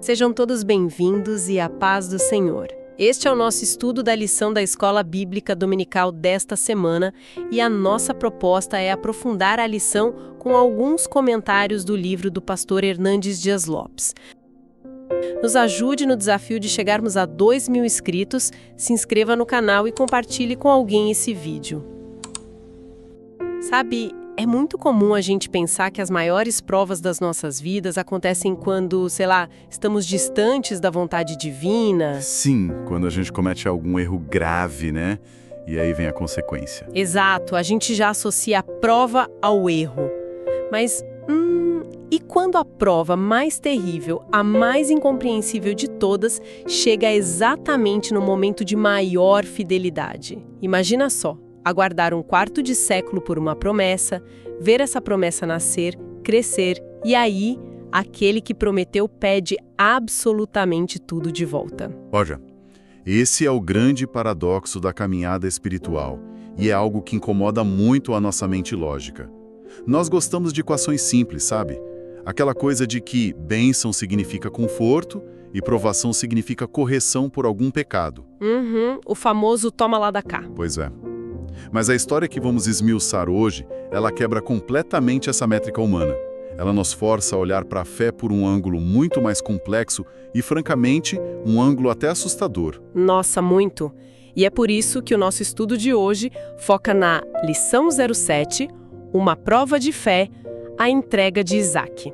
Sejam todos bem-vindos e a paz do Senhor. Este é o nosso estudo da lição da Escola Bíblica Dominical desta semana e a nossa proposta é aprofundar a lição com alguns comentários do livro do pastor Hernandes Dias Lopes. Nos ajude no desafio de chegarmos a 2.000 inscritos, se inscreva no canal e compartilhe com alguém esse vídeo. Sabe, é muito comum a gente pensar que as maiores provas das nossas vidas acontecem quando, estamos distantes da vontade divina. Sim, quando a gente comete algum erro grave, né? E aí vem a consequência. Exato, a gente já associa a prova ao erro. Mas, e quando a prova mais terrível, a mais incompreensível de todas, chega exatamente no momento de maior fidelidade? Imagina só, aguardar um quarto de século por uma promessa, ver essa promessa nascer, crescer, e aí, aquele que prometeu pede absolutamente tudo de volta. Olha, esse é o grande paradoxo da caminhada espiritual, e é algo que incomoda muito a nossa mente lógica. Nós gostamos de equações simples, sabe? Aquela coisa de que bênção significa conforto e provação significa correção por algum pecado. O famoso toma lá da cá. Pois é. Mas a história que vamos esmiuçar hoje, ela quebra completamente essa métrica humana. Ela nos força a olhar para a fé por um ângulo muito mais complexo e, francamente, um ângulo até assustador. Nossa, muito! E é por isso que o nosso estudo de hoje foca na lição 07, uma prova de fé, a entrega de Isaac.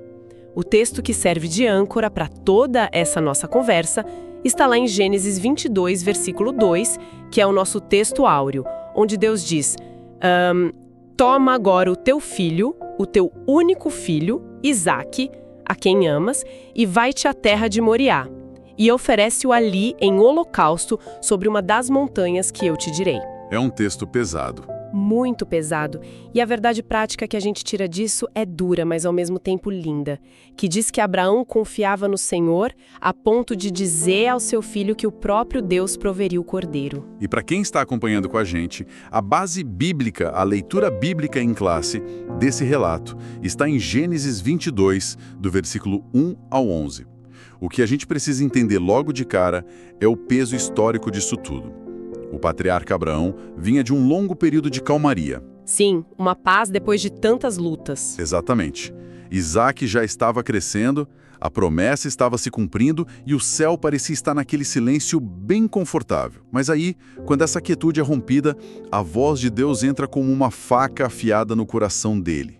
O texto que serve de âncora para toda essa nossa conversa está lá em Gênesis 22, versículo 2, que é o nosso texto áureo, onde Deus diz, toma agora o teu filho, o teu único filho, Isaac, a quem amas, e vai-te à terra de Moriá, e oferece-o ali em holocausto sobre uma das montanhas que eu te direi. É um texto pesado. Muito pesado. E a verdade prática que a gente tira disso é dura, mas ao mesmo tempo linda, que diz que Abraão confiava no Senhor a ponto de dizer ao seu filho que o próprio Deus proveria o cordeiro. E para quem está acompanhando com a gente, a base bíblica, a leitura bíblica em classe desse relato está em Gênesis 22, do versículo 1 ao 11. O que a gente precisa entender logo de cara é o peso histórico disso tudo. O patriarca Abraão vinha de um longo período de calmaria. Sim, uma paz depois de tantas lutas. Exatamente. Isaac já estava crescendo, a promessa estava se cumprindo e o céu parecia estar naquele silêncio bem confortável. Mas aí, quando essa quietude é rompida, a voz de Deus entra como uma faca afiada no coração dele.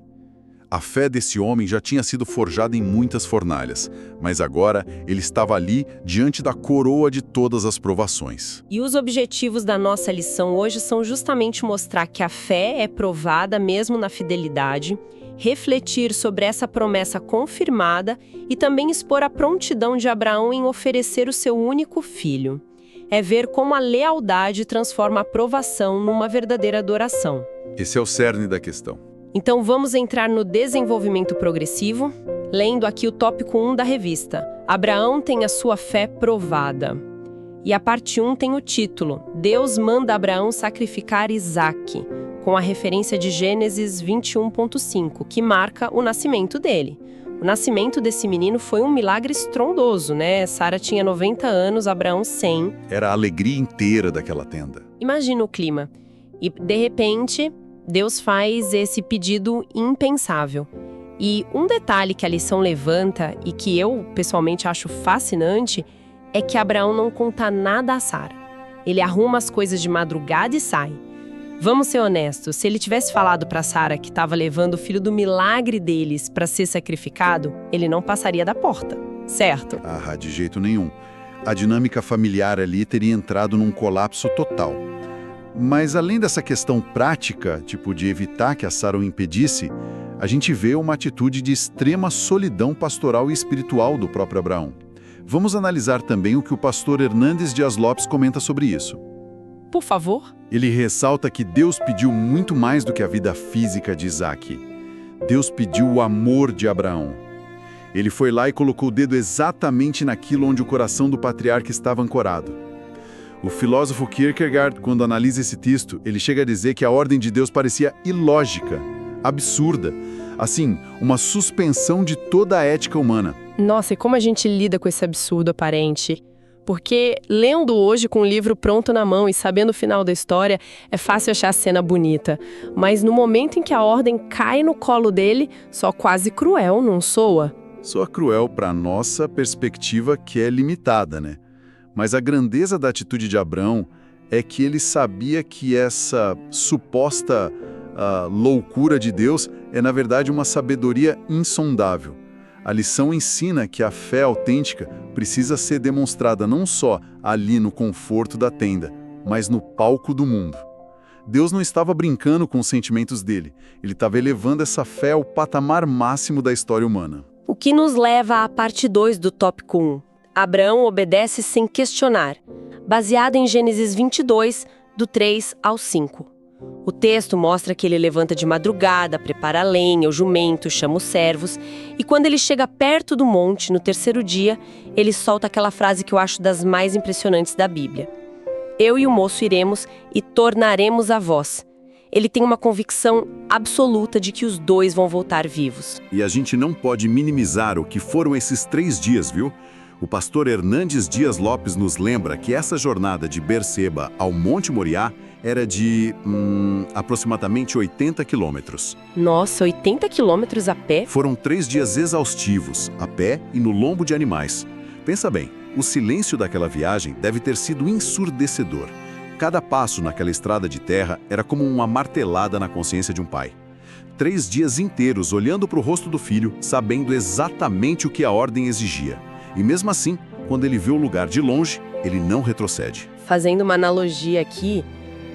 A fé desse homem já tinha sido forjada em muitas fornalhas, mas agora ele estava ali diante da coroa de todas as provações. E os objetivos da nossa lição hoje são justamente mostrar que a fé é provada mesmo na fidelidade, refletir sobre essa promessa confirmada e também expor a prontidão de Abraão em oferecer o seu único filho. É ver como a lealdade transforma a provação numa verdadeira adoração. Esse é o cerne da questão. Então vamos entrar no desenvolvimento progressivo, lendo aqui o tópico 1 da revista. Abraão tem a sua fé provada. E a parte 1 tem o título, Deus manda Abraão sacrificar Isaac, com a referência de Gênesis 21.5, que marca o nascimento dele. O nascimento desse menino foi um milagre estrondoso, né? Sara tinha 90 anos, Abraão 100. Era a alegria inteira daquela tenda. Imagina o clima. E, de repente, Deus faz esse pedido impensável. E um detalhe que a lição levanta e que eu, pessoalmente, acho fascinante é que Abraão não conta nada a Sara. Ele arruma as coisas de madrugada e sai. Vamos ser honestos, se ele tivesse falado para Sara que estava levando o filho do milagre deles para ser sacrificado, ele não passaria da porta, certo? Ah, de jeito nenhum. A dinâmica familiar ali teria entrado num colapso total. Mas além dessa questão prática, tipo de evitar que a Sara o impedisse, a gente vê uma atitude de extrema solidão pastoral e espiritual do próprio Abraão. Vamos analisar também o que o pastor Hernandes Dias Lopes comenta sobre isso. Por favor. Ele ressalta que Deus pediu muito mais do que a vida física de Isaac. Deus pediu o amor de Abraão. Ele foi lá e colocou o dedo exatamente naquilo onde o coração do patriarca estava ancorado. O filósofo Kierkegaard, quando analisa esse texto, ele chega a dizer que a ordem de Deus parecia ilógica, absurda, assim, uma suspensão de toda a ética humana. Nossa, e como a gente lida com esse absurdo aparente? Porque lendo hoje com o livro pronto na mão e sabendo o final da história, é fácil achar a cena bonita. Mas no momento em que a ordem cai no colo dele, só quase cruel, não soa? Soa cruel para nossa perspectiva, que é limitada, né? Mas a grandeza da atitude de Abraão é que ele sabia que essa suposta loucura de Deus é, na verdade, uma sabedoria insondável. A lição ensina que a fé autêntica precisa ser demonstrada não só ali no conforto da tenda, mas no palco do mundo. Deus não estava brincando com os sentimentos dele, ele estava elevando essa fé ao patamar máximo da história humana. O que nos leva à parte 2 do tópico 1. Abraão obedece sem questionar, baseado em Gênesis 22, do 3 ao 5. O texto mostra que ele levanta de madrugada, prepara a lenha, o jumento, chama os servos, e quando ele chega perto do monte, no terceiro dia, ele solta aquela frase que eu acho das mais impressionantes da Bíblia. Eu e o moço iremos e tornaremos a vós. Ele tem uma convicção absoluta de que os dois vão voltar vivos. E a gente não pode minimizar o que foram esses 3 dias, viu? O pastor Hernandes Dias Lopes nos lembra que essa jornada de Berseba ao Monte Moriá era de aproximadamente 80 quilômetros. Nossa, 80 quilômetros a pé? Foram 3 dias exaustivos, a pé e no lombo de animais. Pensa bem, o silêncio daquela viagem deve ter sido ensurdecedor. Cada passo naquela estrada de terra era como uma martelada na consciência de um pai. 3 dias inteiros olhando para o rosto do filho, sabendo exatamente o que a ordem exigia. E mesmo assim, quando ele vê o lugar de longe, ele não retrocede. Fazendo uma analogia aqui,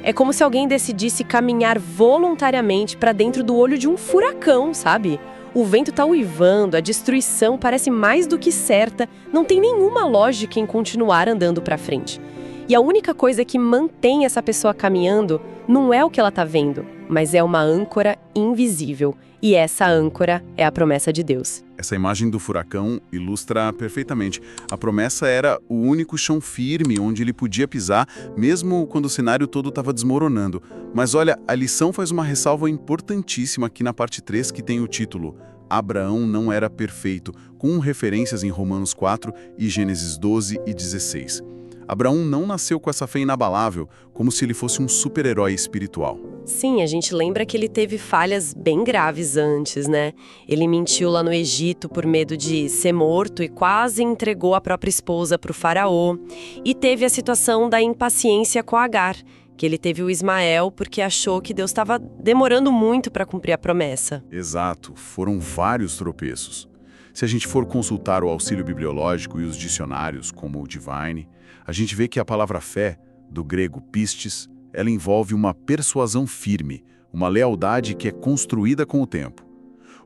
é como se alguém decidisse caminhar voluntariamente para dentro do olho de um furacão, sabe? O vento tá uivando, a destruição parece mais do que certa, não tem nenhuma lógica em continuar andando para frente. E a única coisa que mantém essa pessoa caminhando não é o que ela tá vendo, mas é uma âncora invisível. E essa âncora é a promessa de Deus. Essa imagem do furacão ilustra perfeitamente. A promessa era o único chão firme onde ele podia pisar, mesmo quando o cenário todo estava desmoronando. Mas olha, a lição faz uma ressalva importantíssima aqui na parte 3, que tem o título Abraão não era perfeito, com referências em Romanos 4 e Gênesis 12 e 16. Abraão não nasceu com essa fé inabalável, como se ele fosse um super-herói espiritual. Sim, a gente lembra que ele teve falhas bem graves antes, né? Ele mentiu lá no Egito por medo de ser morto e quase entregou a própria esposa para o faraó. E teve a situação da impaciência com Agar, que ele teve o Ismael porque achou que Deus estava demorando muito para cumprir a promessa. Exato, foram vários tropeços. Se a gente for consultar o auxílio bibliológico e os dicionários, como o Divine, a gente vê que a palavra fé, do grego pistes, ela envolve uma persuasão firme, uma lealdade que é construída com o tempo.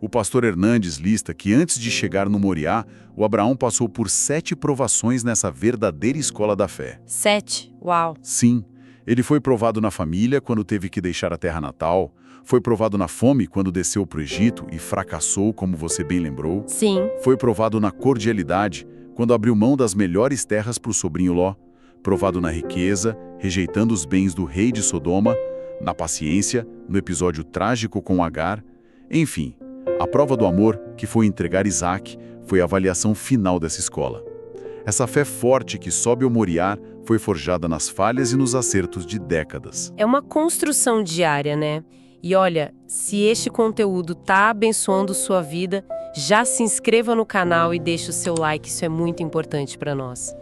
O pastor Hernandes lista que antes de chegar no Moriá, o Abraão passou por 7 provações nessa verdadeira escola da fé. 7? Uau! Sim, ele foi provado na família quando teve que deixar a terra natal, foi provado na fome quando desceu para o Egito e fracassou, como você bem lembrou. Sim. Foi provado na cordialidade, quando abriu mão das melhores terras para o sobrinho Ló. Provado na riqueza, rejeitando os bens do rei de Sodoma, na paciência, no episódio trágico com Agar. Enfim, a prova do amor, que foi entregar Isaac, foi a avaliação final dessa escola. Essa fé forte que sobe ao Moriá foi forjada nas falhas e nos acertos de décadas. É uma construção diária, né? E olha, se este conteúdo tá abençoando sua vida, já se inscreva no canal e deixe o seu like, isso é muito importante para nós.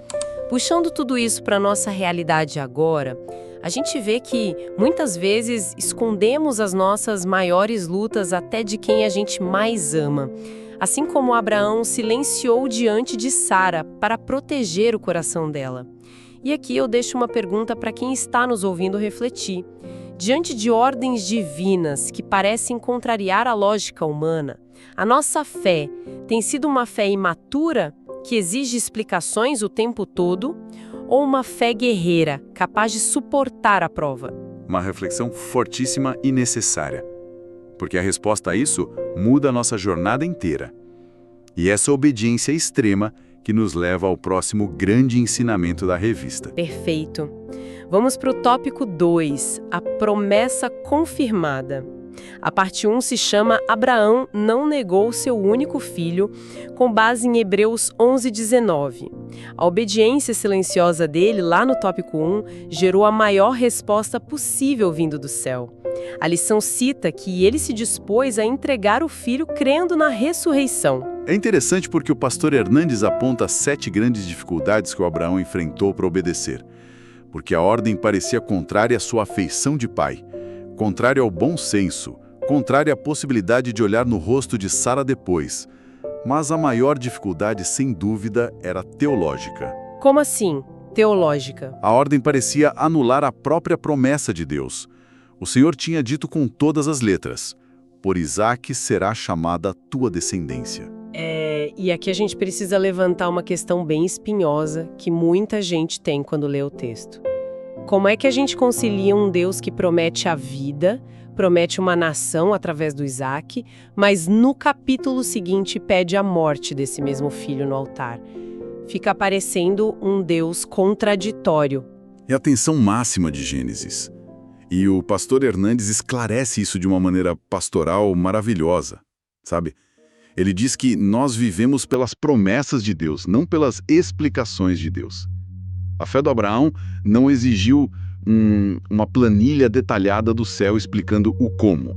Puxando tudo isso para nossa realidade agora, a gente vê que muitas vezes escondemos as nossas maiores lutas até de quem a gente mais ama. Assim como Abraão silenciou diante de Sara para proteger o coração dela. E aqui eu deixo uma pergunta para quem está nos ouvindo refletir. Diante de ordens divinas que parecem contrariar a lógica humana, a nossa fé tem sido uma fé imatura, que exige explicações o tempo todo, ou uma fé guerreira, capaz de suportar a prova? Uma reflexão fortíssima e necessária. Porque a resposta a isso muda a nossa jornada inteira. E essa obediência extrema que nos leva ao próximo grande ensinamento da revista. Perfeito. Vamos para o tópico 2, a promessa confirmada. A parte 1 se chama Abraão não negou seu único filho, com base em Hebreus 11:19. A obediência silenciosa dele, lá no tópico 1, gerou a maior resposta possível vindo do céu. A lição cita que ele se dispôs a entregar o filho crendo na ressurreição. É interessante porque o pastor Hernandes aponta 7 grandes dificuldades que o Abraão enfrentou para obedecer. Porque a ordem parecia contrária à sua afeição de pai, contrária ao bom senso, contrária à possibilidade de olhar no rosto de Sara depois. Mas a maior dificuldade, sem dúvida, era teológica. Como assim, teológica? A ordem parecia anular a própria promessa de Deus. O Senhor tinha dito com todas as letras: por Isaque será chamada tua descendência. E aqui a gente precisa levantar uma questão bem espinhosa que muita gente tem quando lê o texto. Como é que a gente concilia um Deus que promete a vida, promete uma nação através do Isaque, mas no capítulo seguinte pede a morte desse mesmo filho no altar? Fica parecendo um Deus contraditório. É a tensão máxima de Gênesis. E o pastor Hernandes esclarece isso de uma maneira pastoral maravilhosa, sabe? Ele diz que nós vivemos pelas promessas de Deus, não pelas explicações de Deus. A fé do Abraão não exigiu uma planilha detalhada do céu explicando o como.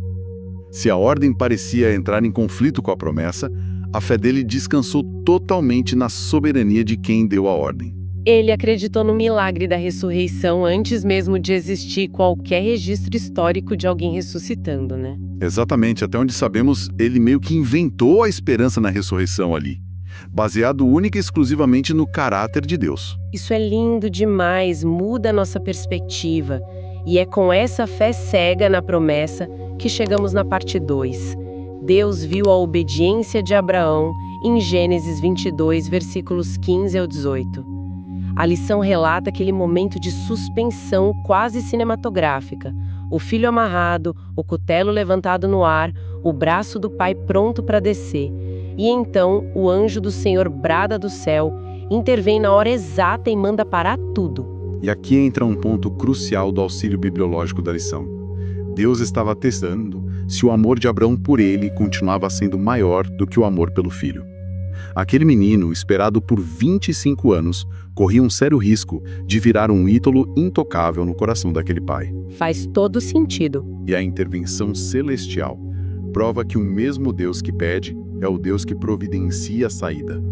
Se a ordem parecia entrar em conflito com a promessa, a fé dele descansou totalmente na soberania de quem deu a ordem. Ele acreditou no milagre da ressurreição antes mesmo de existir qualquer registro histórico de alguém ressuscitando, né? Exatamente, até onde sabemos, ele meio que inventou a esperança na ressurreição ali, baseado única e exclusivamente no caráter de Deus. Isso é lindo demais, muda a nossa perspectiva. E é com essa fé cega na promessa que chegamos na parte 2. Deus viu a obediência de Abraão em Gênesis 22, versículos 15 ao 18. A lição relata aquele momento de suspensão quase cinematográfica. O filho amarrado, o cutelo levantado no ar, o braço do pai pronto para descer. E então o anjo do Senhor brada do céu, intervém na hora exata e manda parar tudo. E aqui entra um ponto crucial do auxílio bibliológico da lição. Deus estava testando se o amor de Abraão por ele continuava sendo maior do que o amor pelo filho. Aquele menino, esperado por 25 anos, corria um sério risco de virar um ídolo intocável no coração daquele pai. Faz todo sentido. E a intervenção celestial prova que o mesmo Deus que pede é o Deus que providencia a saída.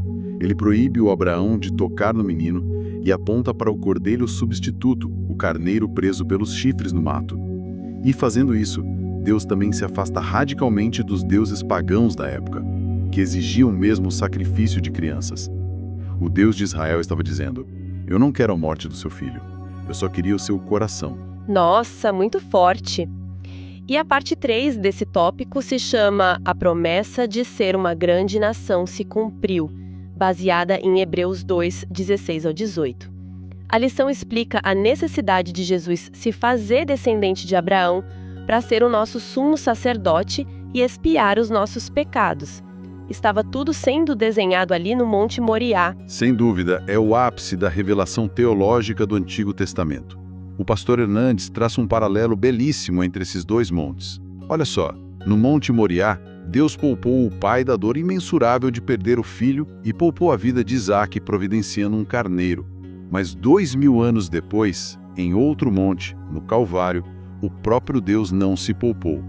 Ele proíbe o Abraão de tocar no menino e aponta para o cordeiro substituto, o carneiro preso pelos chifres no mato. E fazendo isso, Deus também se afasta radicalmente dos deuses pagãos da época, que exigiam mesmo o sacrifício de crianças. O Deus de Israel estava dizendo: eu não quero a morte do seu filho, eu só queria o seu coração. Nossa, muito forte. E a parte 3 desse tópico se chama A Promessa de Ser uma Grande Nação se Cumpriu, baseada em Hebreus 2, 16 ao 18. A lição explica a necessidade de Jesus se fazer descendente de Abraão para ser o nosso sumo sacerdote e expiar os nossos pecados. Estava tudo sendo desenhado ali no Monte Moriá. Sem dúvida, é o ápice da revelação teológica do Antigo Testamento. O pastor Hernandes traça um paralelo belíssimo entre esses dois montes. Olha só, no Monte Moriá, Deus poupou o pai da dor imensurável de perder o filho e poupou a vida de Isaque providenciando um carneiro. Mas 2000 anos depois, em outro monte, no Calvário, o próprio Deus não se poupou.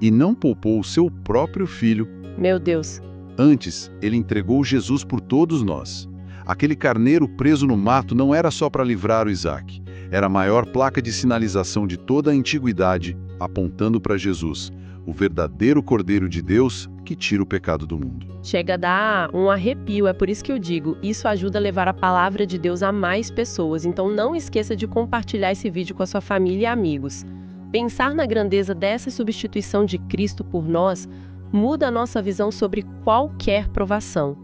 E não poupou o seu próprio filho. Meu Deus! Antes, ele entregou Jesus por todos nós. Aquele carneiro preso no mato não era só para livrar o Isaque. Era a maior placa de sinalização de toda a antiguidade, apontando para Jesus, o verdadeiro Cordeiro de Deus que tira o pecado do mundo. Chega a dar um arrepio, é por isso que eu digo, isso ajuda a levar a palavra de Deus a mais pessoas, então não esqueça de compartilhar esse vídeo com a sua família e amigos. Pensar na grandeza dessa substituição de Cristo por nós muda a nossa visão sobre qualquer provação.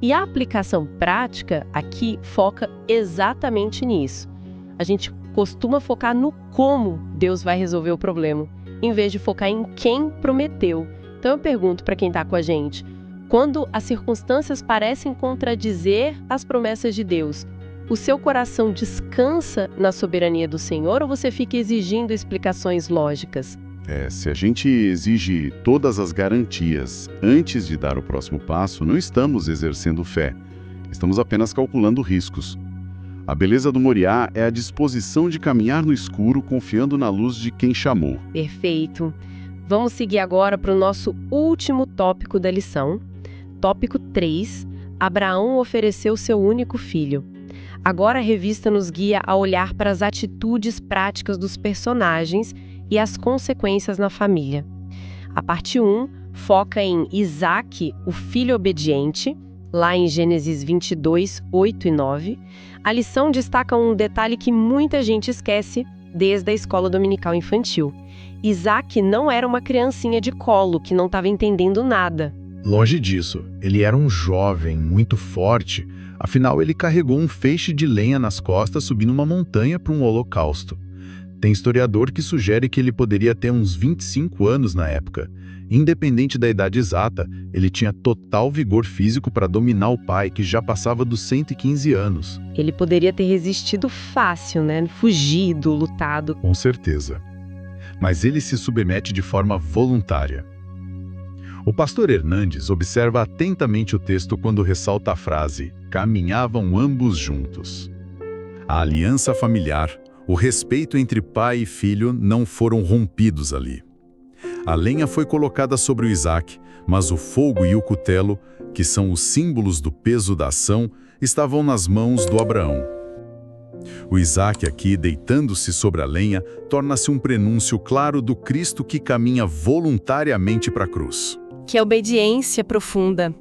E a aplicação prática aqui foca exatamente nisso. A gente costuma focar no como Deus vai resolver o problema, em vez de focar em quem prometeu. Então eu pergunto para quem está com a gente, quando as circunstâncias parecem contradizer as promessas de Deus, o seu coração descansa na soberania do Senhor ou você fica exigindo explicações lógicas? Se a gente exige todas as garantias antes de dar o próximo passo, não estamos exercendo fé. Estamos apenas calculando riscos. A beleza do Moriá é a disposição de caminhar no escuro confiando na luz de quem chamou. Perfeito. Vamos seguir agora para o nosso último tópico da lição. Tópico 3. Abraão ofereceu seu único filho. Agora a revista nos guia a olhar para as atitudes práticas dos personagens e as consequências na família. A parte 1 foca em Isaque, o filho obediente, lá em Gênesis 22, 8 e 9. A lição destaca um detalhe que muita gente esquece desde a escola dominical infantil. Isaque não era uma criancinha de colo que não estava entendendo nada. Longe disso, ele era um jovem muito forte, afinal ele carregou um feixe de lenha nas costas subindo uma montanha para um holocausto. Tem historiador que sugere que ele poderia ter uns 25 anos na época. Independente da idade exata, ele tinha total vigor físico para dominar o pai, que já passava dos 115 anos. Ele poderia ter resistido fácil, né? Fugido, lutado. Com certeza. Mas ele se submete de forma voluntária. O pastor Hernandes observa atentamente o texto quando ressalta a frase: caminhavam ambos juntos. A aliança familiar, o respeito entre pai e filho não foram rompidos ali. A lenha foi colocada sobre o Isaque, mas o fogo e o cutelo, que são os símbolos do peso da ação, estavam nas mãos do Abraão. O Isaque aqui, deitando-se sobre a lenha, torna-se um prenúncio claro do Cristo que caminha voluntariamente para a cruz. Que é obediência profunda.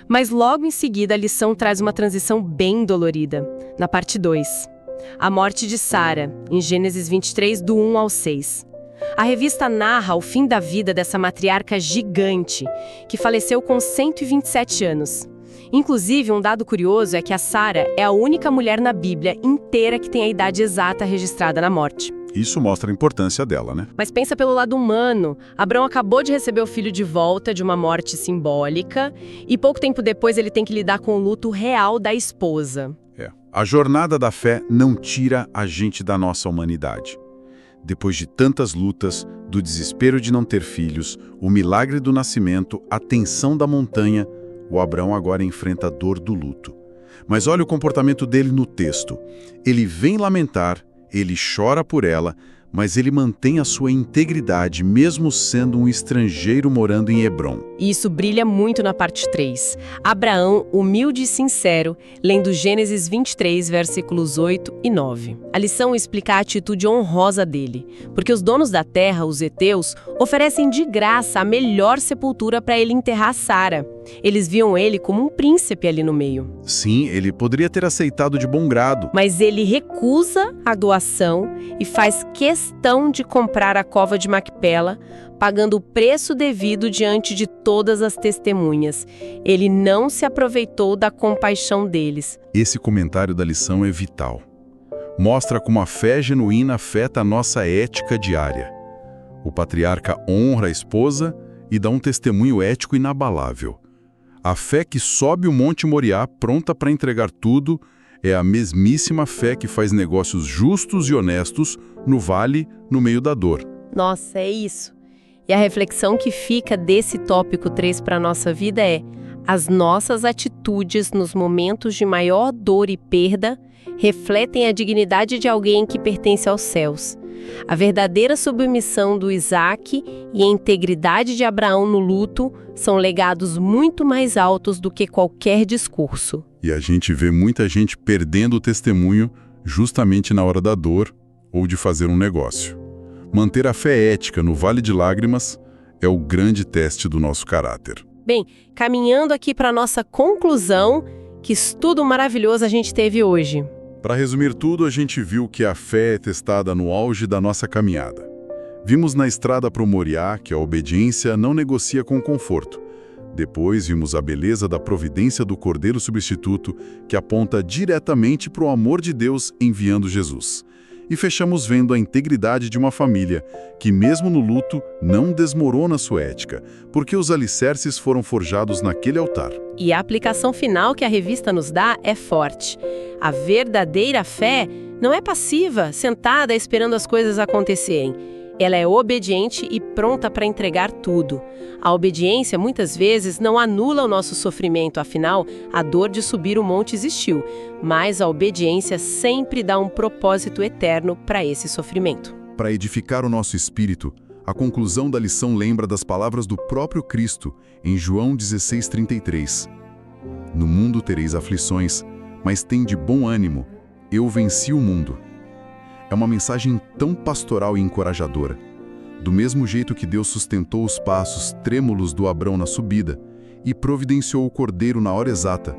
Mas logo em seguida a lição traz uma transição bem dolorida, na parte 2. A morte de Sara, em Gênesis 23, do 1 ao 6. A revista narra o fim da vida dessa matriarca gigante, que faleceu com 127 anos. Inclusive, um dado curioso é que a Sara é a única mulher na Bíblia inteira que tem a idade exata registrada na morte. Isso mostra a importância dela, né? Mas pensa pelo lado humano. Abraão acabou de receber o filho de volta de uma morte simbólica e pouco tempo depois ele tem que lidar com o luto real da esposa. A jornada da fé não tira a gente da nossa humanidade. Depois de tantas lutas, do desespero de não ter filhos, o milagre do nascimento, a tensão da montanha, o Abraão agora enfrenta a dor do luto. Mas olha o comportamento dele no texto. Ele vem lamentar, ele chora por ela, mas ele mantém a sua integridade, mesmo sendo um estrangeiro morando em Hebrom. E isso brilha muito na parte 3. Abraão, humilde e sincero, lendo Gênesis 23, versículos 8 e 9. A lição explica a atitude honrosa dele, porque os donos da terra, os heteus, oferecem de graça a melhor sepultura para ele enterrar Sara. Eles viam ele como um príncipe ali no meio. Sim, ele poderia ter aceitado de bom grado. Mas ele recusa a doação e faz questão de comprar a cova de Macpela, pagando o preço devido diante de todas as testemunhas. Ele não se aproveitou da compaixão deles. Esse comentário da lição é vital. Mostra como a fé genuína afeta a nossa ética diária. O patriarca honra a esposa e dá um testemunho ético inabalável. A fé que sobe o Monte Moriá pronta para entregar tudo é a mesmíssima fé que faz negócios justos e honestos no vale, no meio da dor. Nossa, é isso. E a reflexão que fica desse tópico 3 para a nossa vida é: as nossas atitudes nos momentos de maior dor e perda refletem a dignidade de alguém que pertence aos céus. A verdadeira submissão do Isaque e a integridade de Abraão no luto são legados muito mais altos do que qualquer discurso. E a gente vê muita gente perdendo o testemunho justamente na hora da dor ou de fazer um negócio. Manter a fé ética no Vale de Lágrimas é o grande teste do nosso caráter. Bem, caminhando aqui para a nossa conclusão, que estudo maravilhoso a gente teve hoje. Para resumir tudo, a gente viu que a fé é testada no auge da nossa caminhada. Vimos na estrada para o Moriá que a obediência não negocia com o conforto. Depois vimos a beleza da providência do Cordeiro Substituto, que aponta diretamente para o amor de Deus enviando Jesus. E fechamos vendo a integridade de uma família, que mesmo no luto não desmorona sua ética, porque os alicerces foram forjados naquele altar. E a aplicação final que a revista nos dá é forte. A verdadeira fé não é passiva, sentada esperando as coisas acontecerem. Ela é obediente e pronta para entregar tudo. A obediência, muitas vezes, não anula o nosso sofrimento, afinal, a dor de subir o monte existiu, mas a obediência sempre dá um propósito eterno para esse sofrimento. Para edificar o nosso espírito, a conclusão da lição lembra das palavras do próprio Cristo, em João 16:33. No mundo tereis aflições, mas tende bom ânimo, eu venci o mundo. É uma mensagem tão pastoral e encorajadora. Do mesmo jeito que Deus sustentou os passos trêmulos do Abrão na subida e providenciou o cordeiro na hora exata,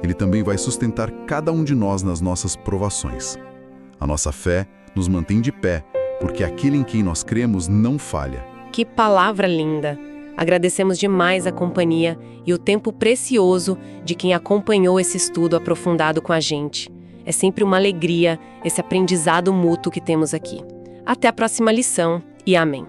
Ele também vai sustentar cada um de nós nas nossas provações. A nossa fé nos mantém de pé, porque aquele em quem nós cremos não falha. Que palavra linda! Agradecemos demais a companhia e o tempo precioso de quem acompanhou esse estudo aprofundado com a gente. É sempre uma alegria esse aprendizado mútuo que temos aqui. Até a próxima lição e amém.